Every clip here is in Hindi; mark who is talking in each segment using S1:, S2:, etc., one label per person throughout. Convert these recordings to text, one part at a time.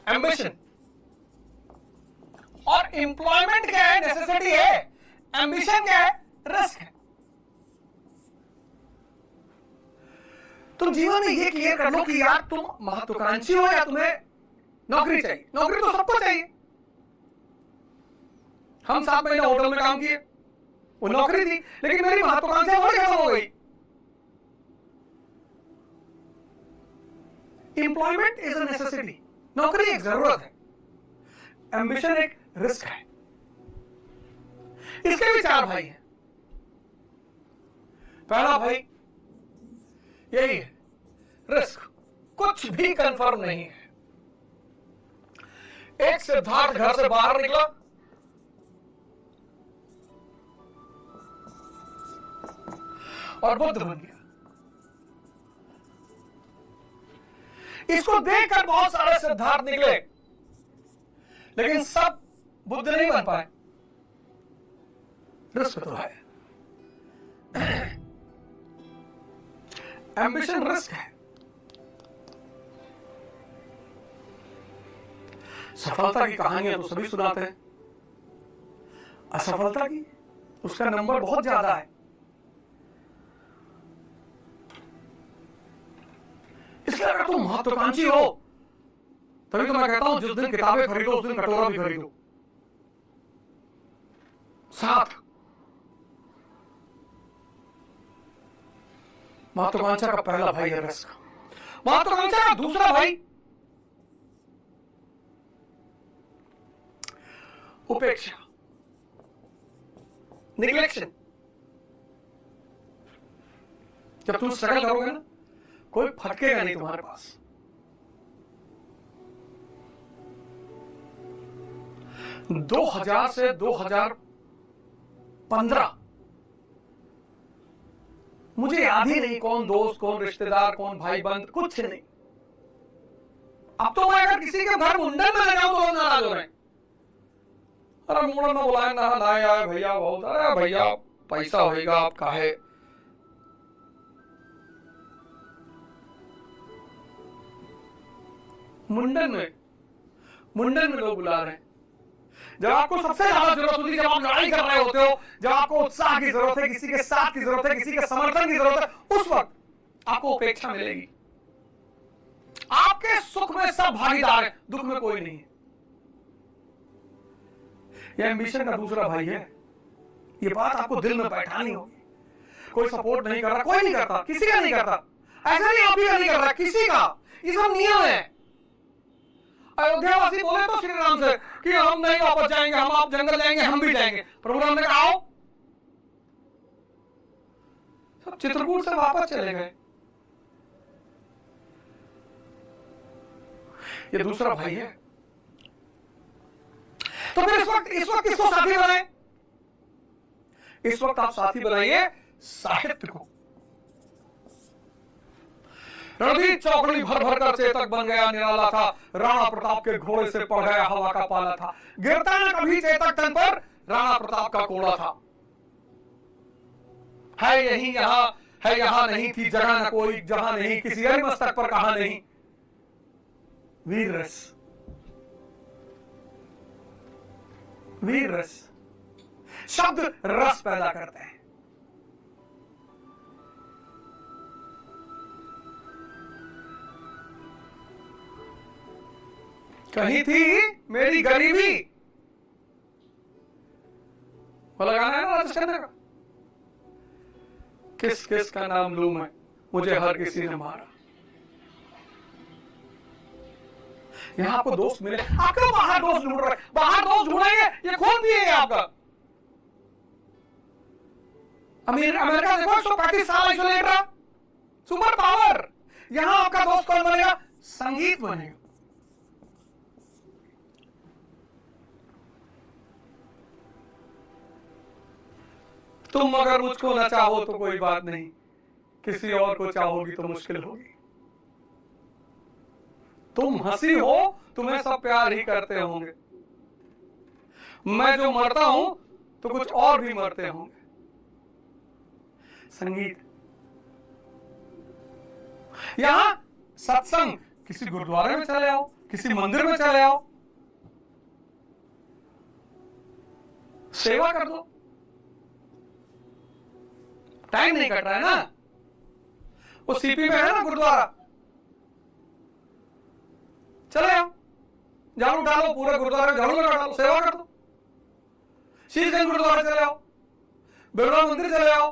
S1: एम्बिशन। और एम्प्लॉयमेंट क्या है? नेसेसिटी है। एम्बिशन क्या है? रिस्क है। तुम जीवन में ये क्लियर कर लो कि यार तुम महत्वाकांक्षी हो या तुम्हें नौकरी चाहिए। नौकरी तो सबको चाहिए। हम 7 महीने होटल में काम किए, वो नौकरी थी, लेकिन मेरी महत्वाकांक्षा थोड़ी खत्म हो गई। एम्प्लॉयमेंट इज अ नेसेसिटी, नौकरी एक जरूरत है, एम्बिशन एक रिस्क है। इसके भी 4 भाई हैं। पहला भाई यही है, रिस्क, कुछ भी कंफर्म नहीं है। एक सिद्धार्थ घर से बाहर निकला, और बुद्ध बन गया। इसको देखकर बहुत सारे सिद्धार्थ निकले, लेकिन सब बुद्ध नहीं बन पाए। रिस्क तो है, एम्बिशन रिस्क है। सफलता की कहानियां तो सभी सुनाते हैं, असफलता की उसका नंबर बहुत ज्यादा है। इसलिए अगर तुम महत्वाकांक्षी हो, तभी तो मैं कहता हूं जिस दिन किताबें खरीदो उस दिन कटोरा भी खरीदो साथ। महत्वाकांक्षा का पहला भाई है रिस्क। महत्वाकांक्षा का दूसरा भाई उपेक्षा, निग्लेक्शन। जब तुम स्ट्रगल करोगे ना, कोई फटकेगा नहीं तुम्हारे पास। दो 2000 से 2015 मुझे याद ही नहीं कौन दोस्त, कौन रिश्तेदार, कौन भाई बंद, कुछ नहीं। अब तो मैं अगर किसी के घर मुंडन में ले जाऊं तो लोग नाराज हो रहे हैं। अरे मुंडन में बुलाए ना, ना आए भैया बहुत, अरे भैया पैसा होएगा आप काहे। मुंडन में लोग बुला रहे हैं। जब आपको सबसे ज्यादा जरूरत होती है, जब आप लड़ाई कर रहे होते हो, जब आपको उत्साह की जरूरत है, किसी के साथ की जरूरत है, किसी के समर्थन की जरूरत है, उस वक्त आपको उपेक्षा मिलेगी। आपके सुख में सब भागीदार है, दुख में कोई नहीं है। यह एम्बिशन का दूसरा भाई है। ये बात आपको दिल में बैठानी होगी। कोई सपोर्ट नहीं कर रहा, कोई नहीं करता, किसी का नहीं करता। ऐसा नहीं आप ही का नहीं कर रहा, किसी का। ये सब नियम है। अयोध्यावासी बोले तो श्री राम से कि हम नहीं वापस जाएंगे, हम आप जंगल जाएंगे, हम भी जाएंगे। प्रभु राम ने कहा आओ। सब चित्रकूट से वापस चले गए। ये दूसरा भाई है। तो फिर इस वक्त किसको साथी बनाए? इस वक्त आप साथी बनाइए साहित्य को। रणधीर चौकड़ी भर भर कर चेतक बन गया निराला था, राणा प्रताप के घोड़े से पड़ गया हवा का पाला था। गिरता न कभी चेतक तन पर, राणा प्रताप का कोड़ा था। है यही यहां, है यहां नहीं थी जगह न कोई, जहां नहीं किसी अरि मस्तक पर कहा नहीं। वीर रस, वीर रस, शब्द रस पैदा करते हैं। कहीं थी मेरी गरीबी, वो लगाना है ना राज करने का। किस किस का नाम लूं मैं, मुझे हर किसी ने मारा। यहां आपको दोस्त मिले, आपको बाहर दोस्त ढूंढ रहे, बाहर दोस्त ढूंढेंगे, ये खून भी है आपका। अमेरिका देखो 135 साल आइसोलेट रहा, सुपर पावर। यहां आपका दोस्त कौन बनेगा? संगीत बनेगा। तुम अगर मुझको ना चाहो तो कोई बात नहीं, किसी और को चाहोगी तो मुश्किल होगी। तुम हंसी हो, तुम्हें सब प्यार ही करते होंगे। मैं जो मरता हूं तो कुछ और भी मरते होंगे। संगीत। यहां सत्संग, किसी गुरुद्वारे में चले आओ, किसी मंदिर में चले आओ, सेवा कर दो। टाइम नहीं कट रहा है ना, वो सीपी में है ना गुरुद्वारा, चले आओ, झाड़ू डालो, पूरे गुरुद्वारे में झाड़ू लगा डालो, सेवा कर दो। शीशगंज गुरुद्वारा चले आओ, बिरला मंदिर चले आओ,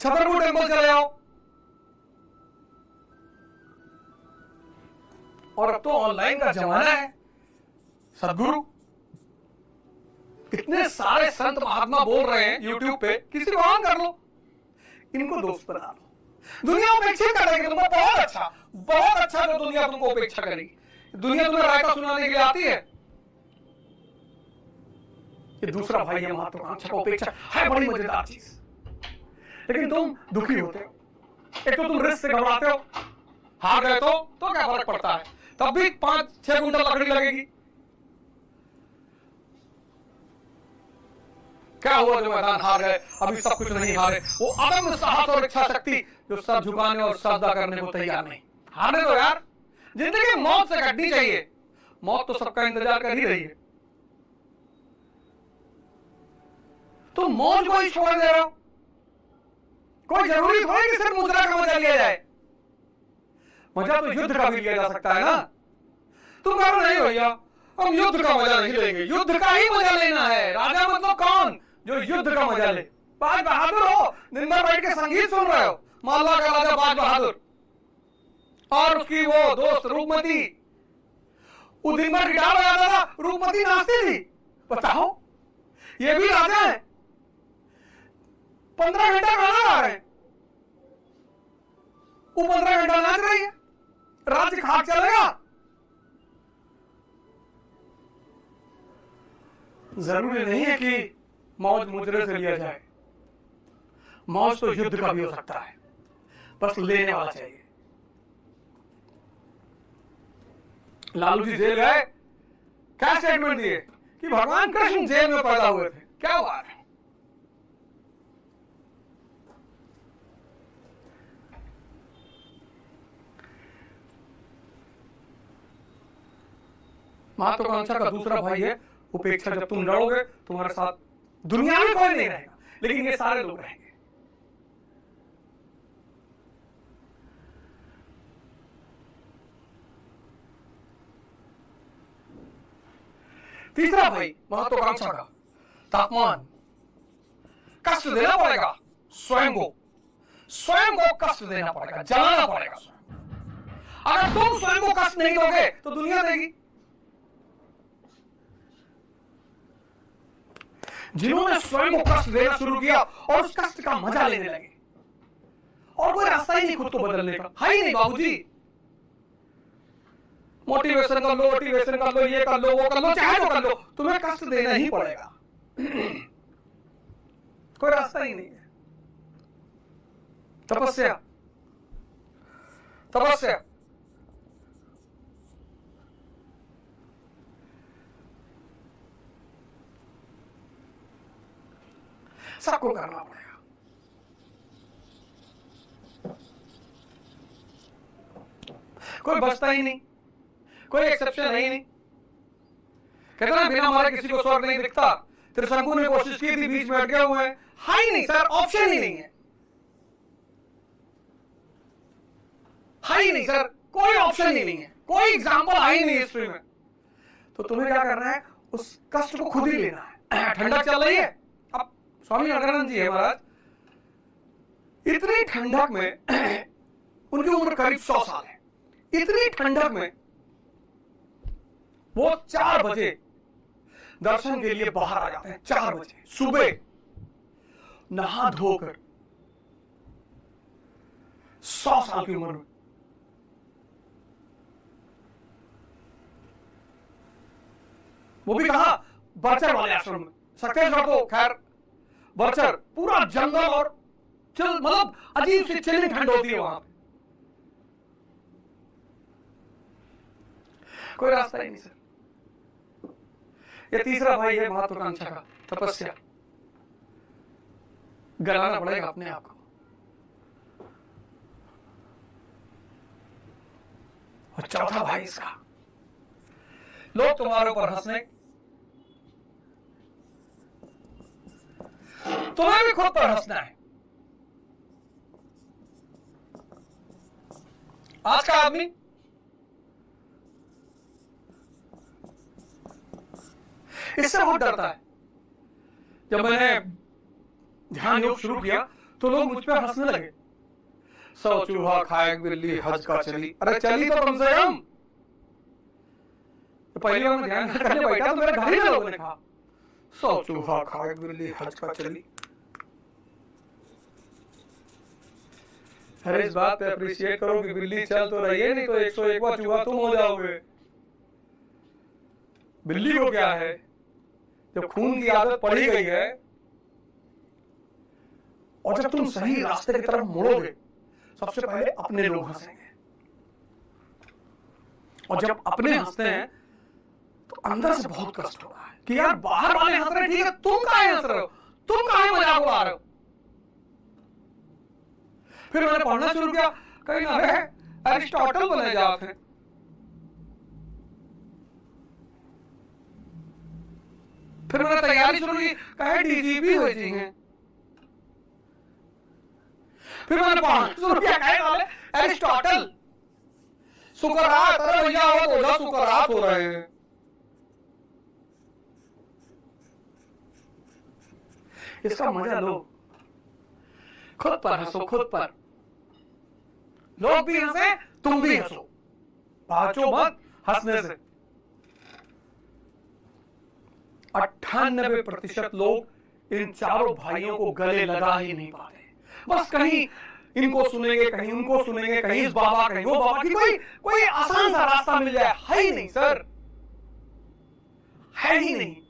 S1: छतरपुर टेम्पल चले आओ। और अब तो ऑनलाइन का जमाना है, सदगुरु इतने सारे संत महात्मा बोल रहे हैं यूट्यूब पे, किसी को ऑन कर लो, इनको दोस्त बना लो। दुनिया उपेक्षा करेगी तुमको, बहुत अच्छा जो दुनिया तुमको उपेक्षा करेगी। दुनिया तुम्हें रायता सुनाने के लिए आती है। ये दूसरा भाई है महत्वाकांक्षा का उपेक्षा है, बड़ी मजेदार चीज, लेकिन तुम दुखी होते हो। एक तो तुम रिस्क से घबराते हो, हार गए तो क्या फर्क पड़ता है, तब भी 5-6 कुंटल लकड़ी लगेगी। क्या हुआ जो मैदान हार गए, अभी सब कुछ नहीं हारे। वो अदम्य साहस और इच्छा शक्ति जो सर झुकाने और सजदा करने को तैयार नहीं। हारने दो यार, जिंदगी मौत से कटनी चाहिए, मौत तो सबका इंतजार कर ही रही है। तुम मौज को ही छोड़ दे रहे हो। कोई जरूरी थोड़ी कि सिर्फ मुद्रा का मजा लिया जाए, मजा तो युद्ध का भी लिया जा सकता है ना। तुम कहो नहीं भैया हम युद्ध का मजा नहीं लेंगे, युद्ध का ही मजा लेना है। राजा मतलब कौन, जो युद्ध का मजा ले। बाज बहादुर हो, दिन भर बैठ के संगीत सुन रहे हो, मालवा का राजा बाज बहादुर और उसकी वो दोस्त रूपमती, वो दिन भर गिटार बजाता था, रूपमती नाचती थी। बताओ ये भी राजा है, 15 घंटा गाना गा रहे हैं, वो 15 घंटा नाच रही है, राज्य खाक चलेगा। जरूरी नहीं है कि मौज मुजरे से लिया जाए, मौज तो युद्ध का भी हो सकता है, बस लेने वाला चाहिए। लालू जी जेल गए, क्या स्टेटमेंट दिए कि भगवान कृष्ण जेल में पैदा हुए थे। क्या बात है, महत्वाकांक्षा का दूसरा भाई है उपेक्षा। जब तुम लड़ोगे तुम्हारे साथ दुनिया में कोई नहीं रहेगा, लेकिन ये सारे लोग रहेंगे। तीसरा भाई महत्वाकांक्षा का तापमान। कष्ट देना पड़ेगा स्वयं को कष्ट देना पड़ेगा, जलाना पड़ेगा स्वयं। अगर तुम स्वयं को कष्ट नहीं दोगे तो दुनिया देगी। जिन्होंने स्वयं को कष्ट देना शुरू किया और उस कष्ट का मजा लेने लगे, और कोई रास्ता ही नहीं खुद को बदलने का, है ही नहीं बाबूजी। मोटिवेशन कर लो, मोटिवेशन कर लो, ये कर लो, वो कर लो, चाहे जो कर लो, तुम्हें कष्ट देना ही पड़ेगा। कोई रास्ता ही नहीं है। तपस्या, तपस्या सबको करना पड़ेगा। कोई बचता ही नहीं, कोई एक्सेप्शन है ही नहीं। कहते ना बिना मारे किसी को स्वर्ग नहीं दिखता। त्रिशंकु ने कोशिश की थी, बीच में अटके हुए हैं, है ही नहीं सर, ऑप्शन ही नहीं है, है ही नहीं सर, कोई ऑप्शन ही नहीं है, कोई एग्जाम्पल है ही नहीं हिस्ट्री में। तो तुम्हें क्या करना है, उस कष्ट को खुद ही लेना है। ठंडक चल रही है, अब स्वामी अग्रवाल जी है महाराज, इतनी ठंडक में उनकी उम्र करीब 100 साल है, इतनी ठंडक में वो 4 बजे दर्शन के लिए बाहर आ जाते हैं। 4 बजे सुबह नहा धोकर, 100 साल की उम्र में। वो भी कहा बरचर वाले आश्रम में। सक्सेसगढ़ तो खैर बरचर पूरा जंगल और चल, मतलब अजीब सी चिल्लिंग ठंड होती है वहां पे, कोई रास्ता ही नहीं सर। ये तीसरा भाई है महत्वाकांक्षा का, तपस्या। गलाना पड़ेगा अपने आप को। और चौथा भाई इसका, लोग तुम्हारे ऊपर हंसने, तुम्हें भी खुद पर हंसना है। आज का आदमी इससे बहुत डरता है। जब मैंने ध्यान योग शुरू किया तो लोग मुझ पर हंसने लगे। 100 चूहा खाए बिल्ली हज का चली। अरे चली तो कम से कम। तो पहली बार मैं ध्यान करने बैठा तो मेरे घर ही लोगों ने कहा 100 चूहा खाए बिल्ली हज का चली। अरे इस बात पे अप्रिशिएट करो कि बिल्ली चल तो रही है, नहीं तो 101वां चूहा तुम हो जाओगे। बिल्ली को क्या है, जब खून की आदत पड़ी गई है और जब तुम सही रास्ते की तरफ मुड़ोगे, सबसे पहले अपने लोग हंसेंगे। और जब अपने हंसते हैं तो अंदर से बहुत कष्ट होता है कि यार बाहर वाले हंस रहे, ठीक है, तुम काहे हंस रहे हो, तुम काहे मजाक उड़ा रहे हो। फिर मैंने पढ़ना शुरू किया, कहीं ना रहे एरिस्टोटल बने जाते हैं। फिर मैंने तैयारी शुरू की, कहे डीजीपी हो जाएंगे। फिर मैंने पढ़ना शुरू किया, कहे वाले एरिस्टोटल सुकरात, अरे भैया वो बोला सुकरात हो रहे हैं। इसका मजा लो, खुद पर हंसो, खुद पर। लोग भी हंसे, तुम भी हंसो, बाचो मत हंसने से। 98% लोग इन चारों भाइयों को गले लगा ही नहीं पाते। बस कहीं इनको सुनेंगे, कहीं उनको सुनेंगे, कहीं इस बाबा कहीं वो बाबा, की कोई आसान सा रास्ता मिल जाए, है ही नहीं सर, है ही नहीं।